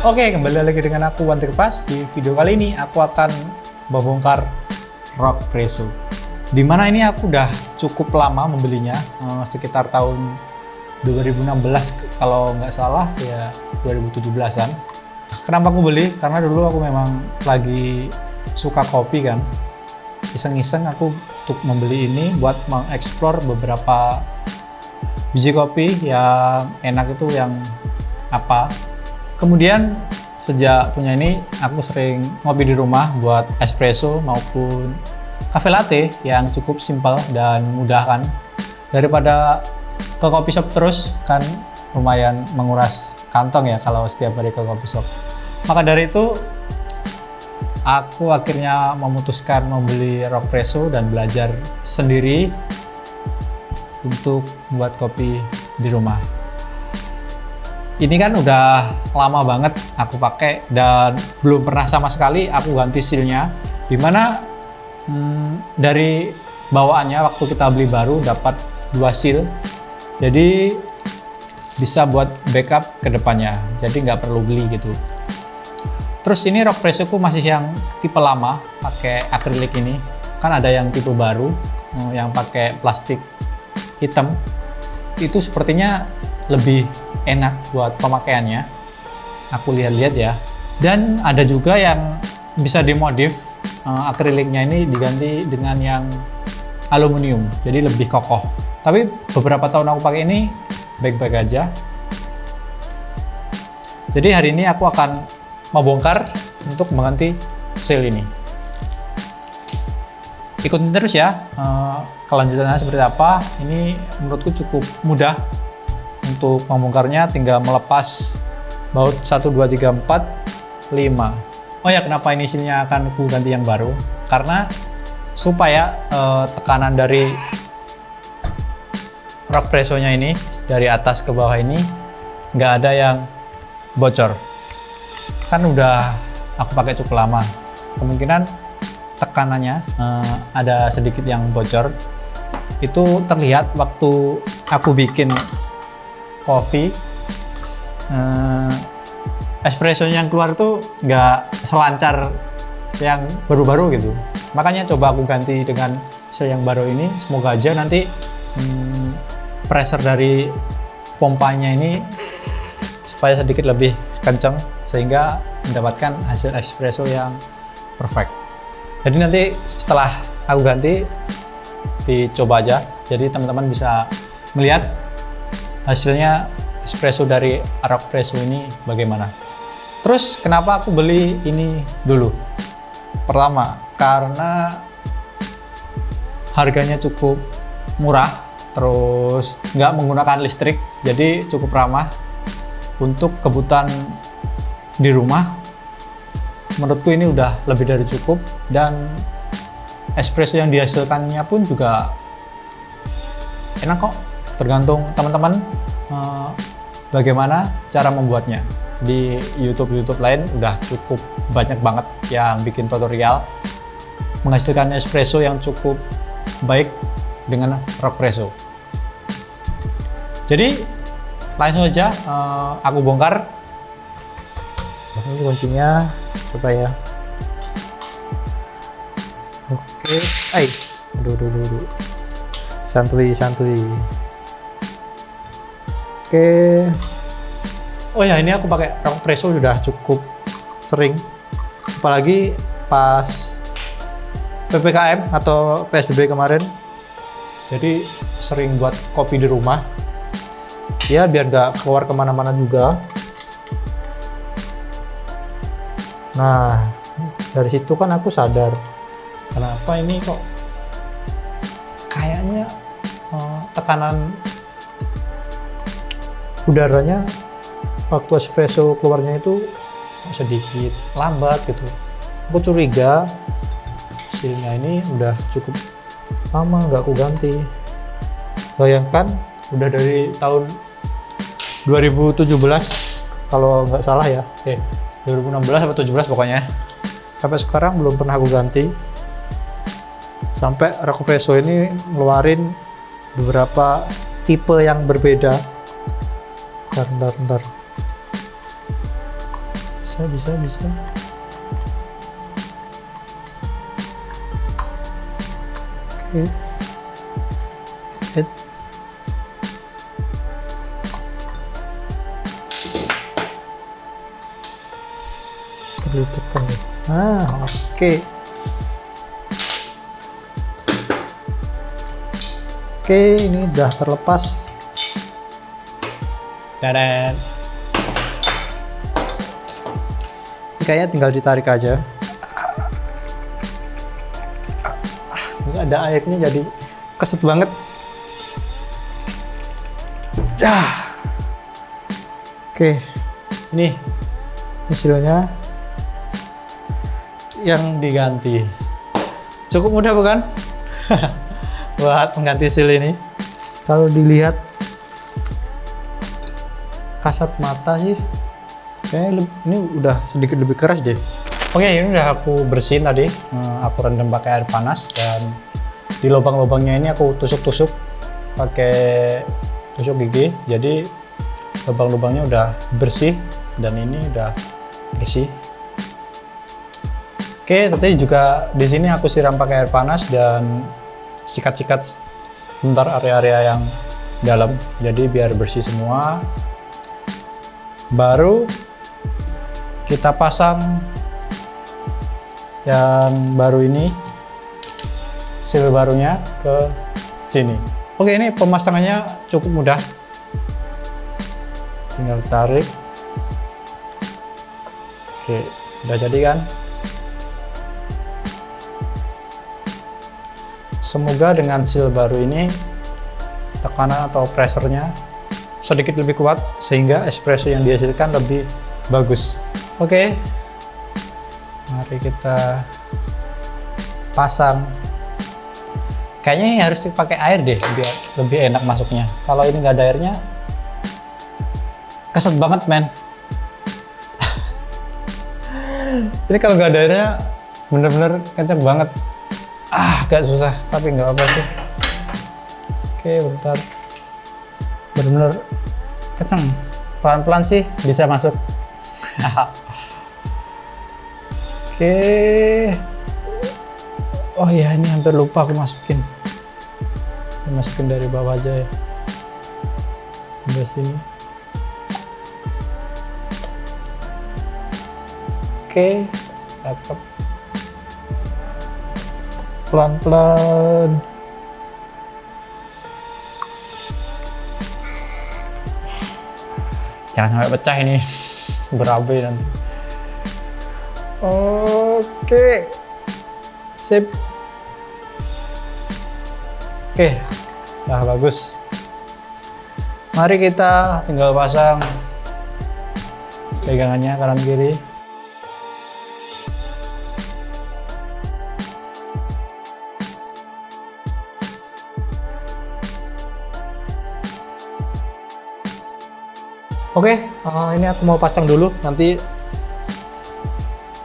Oke, kembali lagi dengan aku Wanti Kepas. Di video kali ini aku akan membongkar Rockpresso. Dimana ini aku udah cukup lama membelinya, sekitar tahun 2016 kalau nggak salah, ya 2017-an. Kenapa aku beli? Karena dulu aku memang lagi suka kopi kan. Iseng-iseng aku untuk membeli ini buat mengeksplor beberapa biji kopi yang enak itu yang apa. Kemudian sejak punya ini aku sering ngopi di rumah buat espresso maupun cafe latte yang cukup simpel dan mudah kan. Daripada ke kopi shop terus kan lumayan menguras kantong ya kalau setiap hari ke kopi shop. Maka dari itu aku akhirnya memutuskan membeli Rockpresso dan belajar sendiri untuk buat kopi di rumah. Ini kan udah lama banget aku pakai dan belum pernah sama sekali aku ganti sealnya. Dimana dari bawaannya waktu kita beli baru dapat 2 seal, jadi bisa buat backup ke depannya. Jadi nggak perlu beli gitu. Terus ini Rockpresso ku masih yang tipe lama, pakai akrilik ini. Kan ada yang tipe baru yang pakai plastik hitam. Itu sepertinya lebih enak buat pemakaiannya. Aku lihat-lihat ya. Dan ada juga yang bisa dimodif, akriliknya ini diganti dengan yang aluminium, jadi lebih kokoh. Tapi beberapa tahun aku pakai ini baik-baik aja. Jadi hari ini aku akan membongkar untuk mengganti seal ini. Ikutin terus ya, kelanjutannya seperti apa. Ini menurutku cukup mudah. Untuk membongkarnya tinggal melepas baut 1, 2, 3, 4, 5. Oh ya, kenapa ini sealnya akan aku ganti yang baru? Karena supaya tekanan dari Rockpresso-nya ini dari atas ke bawah ini nggak ada yang bocor. Kan udah aku pakai cukup lama. Kemungkinan tekanannya ada sedikit yang bocor. Itu terlihat waktu aku bikin kopi, espresso yang keluar itu nggak selancar yang baru-baru gitu. Makanya coba aku ganti dengan seal yang baru ini. Semoga aja nanti pressure dari pompanya ini supaya sedikit lebih kencang sehingga mendapatkan hasil espresso yang perfect. Jadi nanti setelah aku ganti dicoba aja. Jadi teman-teman bisa melihat hasilnya espresso dari Rockpresso ini bagaimana. Terus kenapa aku beli ini dulu? Pertama, karena harganya cukup murah, terus nggak menggunakan listrik, jadi cukup ramah untuk kebutuhan di rumah. Menurutku ini udah lebih dari cukup, dan espresso yang dihasilkannya pun juga enak kok. Tergantung teman-teman bagaimana cara membuatnya. Di YouTube lain udah cukup banyak banget yang bikin tutorial menghasilkan espresso yang cukup baik dengan Rockpresso. Jadi langsung aja aku bongkar. Ini kuncinya, coba ya. Oke, aduh. Santuy. Oke. Oh ya, ini aku pakai Rockpresso sudah cukup sering. Apalagi pas PPKM atau PSBB kemarin. Jadi sering buat kopi di rumah. Ya biar nggak keluar kemana-mana juga. Nah, dari situ kan aku sadar. Kenapa ini kok kayaknya tekanan udaranya waktu espresso keluarnya itu sedikit lambat gitu. Aku curiga sealnya ini udah cukup lama nggak aku ganti. Bayangkan udah dari tahun 2017 kalau nggak salah ya, 2016 atau 17 pokoknya. Sampai sekarang belum pernah aku ganti. Sampai Rockpresso ini ngeluarin beberapa tipe yang berbeda. Bentar. bisa. Oke. Hit. Perlu tekan nih. Oke. Oke, ini udah terlepas. Dadan. Ini kayaknya tinggal ditarik aja. Nggak ada airnya jadi keset banget. Ya. Oke. Ini hasilnya yang diganti. Cukup mudah bukan? Buat mengganti seal ini. Kalau dilihat kasat mata sih kayaknya ini udah sedikit lebih keras deh. Oke, ini udah aku bersihin tadi. Aku rendam pakai air panas dan di lubang-lubangnya ini aku tusuk-tusuk pakai tusuk gigi. Jadi lubang-lubangnya udah bersih dan ini udah bersih. Oke, tadi juga di sini aku siram pakai air panas dan sikat-sikat sebentar area-area yang dalam. Jadi biar bersih semua. Baru kita pasang yang baru ini, seal barunya ke sini. Oke, ini pemasangannya cukup mudah. Tinggal tarik. Oke, udah jadi kan? Semoga dengan seal baru ini tekanan atau pressure-nya sedikit lebih kuat sehingga espresso yang dihasilkan lebih bagus. Oke, mari kita pasang. Kayaknya ini harus dipakai air deh biar lebih enak masuknya. Kalau ini nggak ada airnya, keset banget men. Ini kalau nggak ada airnya bener-bener kenceng banget. Agak susah, tapi nggak apa sih. Oke, bentar. Bener-bener kenceng. Pelan-pelan sih bisa masuk. Oke. Oh iya, ini hampir lupa aku masukin. Masukin dari bawah aja ya. Sampai sini. Oke, cakep. Pelan-pelan. Jangan sampai pecah ini. Berabe nanti. Oke. Sip. Oke. Nah, bagus. Mari kita tinggal pasang pegangannya kanan kiri. Oke, ini aku mau pasang dulu, nanti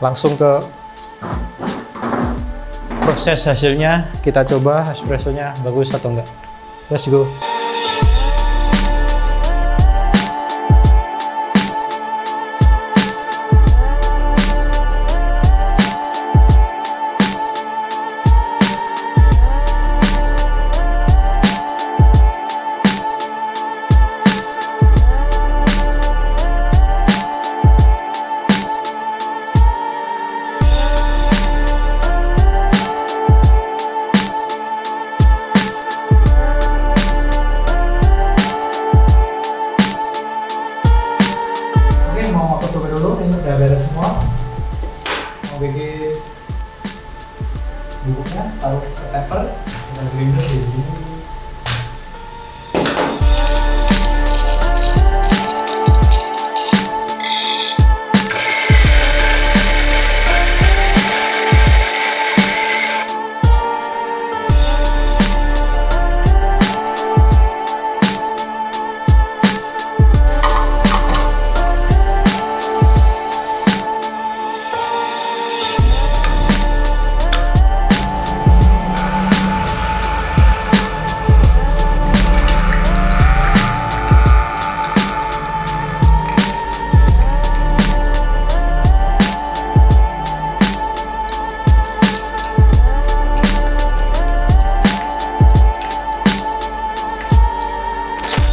langsung ke proses hasilnya. Kita coba espressonya bagus atau enggak. Let's go.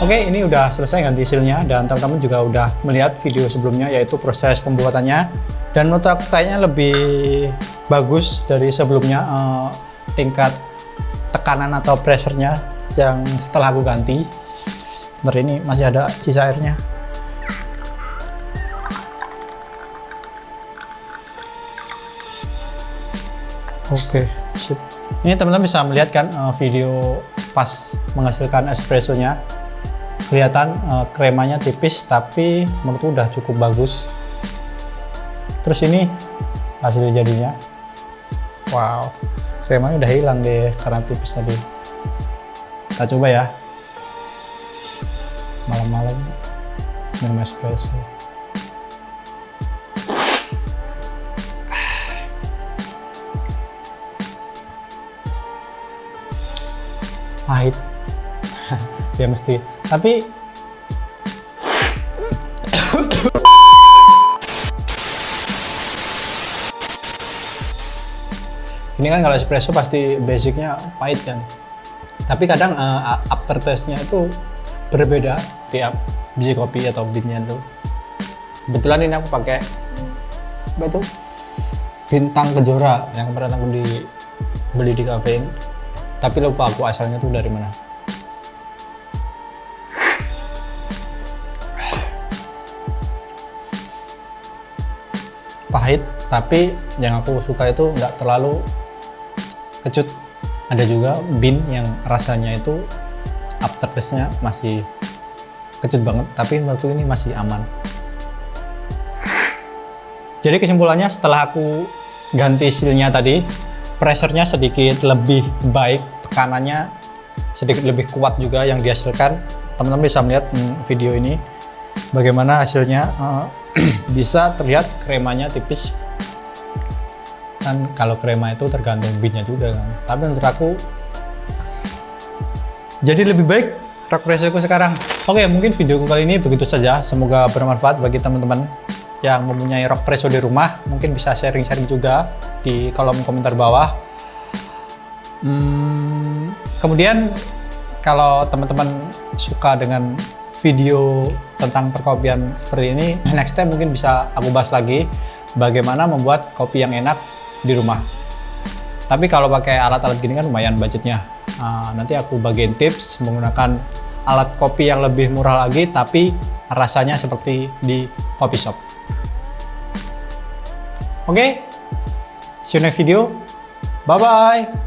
Oke, ini udah selesai ganti sealnya dan teman-teman juga udah melihat video sebelumnya yaitu proses pembuatannya. Dan menurut aku kayaknya lebih bagus dari sebelumnya tingkat tekanan atau pressure-nya yang setelah aku ganti. Bentar, ini masih ada sisa airnya. Oke, sip. Ini teman-teman bisa melihat kan video pas menghasilkan espressonya. Kelihatan kremanya tipis tapi menurutku udah cukup bagus. Terus ini hasil jadinya. Wow, kremanya udah hilang deh karena tipis tadi. Kita coba ya. Malam-malam minum espresso. Pahit. Ya mesti, tapi ini kan kalau espresso pasti basicnya pahit kan, tapi kadang after taste-nya itu berbeda tiap biji kopi atau bean-nya tuh. Kebetulan ini aku pakai apa itu, Bintang Kejora yang kemarin aku beli di Kafein, tapi lupa aku asalnya tuh dari mana. Pahit, tapi yang aku suka itu nggak terlalu kecut. Ada juga bean yang rasanya itu aftertaste-nya masih kecut banget, tapi menurutku ini masih aman. Jadi kesimpulannya setelah aku ganti sealnya tadi, pressure-nya sedikit lebih baik, tekanannya sedikit lebih kuat juga yang dihasilkan. Teman-teman bisa melihat video ini bagaimana hasilnya. Bisa terlihat kremanya tipis kan, kalau krema itu tergantung bean-nya juga kan, tapi menurut aku jadi lebih baik rock presso ku sekarang. Oke, mungkin videoku kali ini begitu saja, semoga bermanfaat bagi teman-teman yang mempunyai rock presso di rumah. Mungkin bisa sharing-sharing juga di kolom komentar bawah. Kemudian kalau teman-teman suka dengan video tentang perkopian seperti ini, next time mungkin bisa aku bahas lagi bagaimana membuat kopi yang enak di rumah. Tapi kalau pakai alat-alat gini kan lumayan budgetnya. Nanti aku bagiin tips menggunakan alat kopi yang lebih murah lagi tapi rasanya seperti di coffee shop. Oke, see you next video. Bye bye.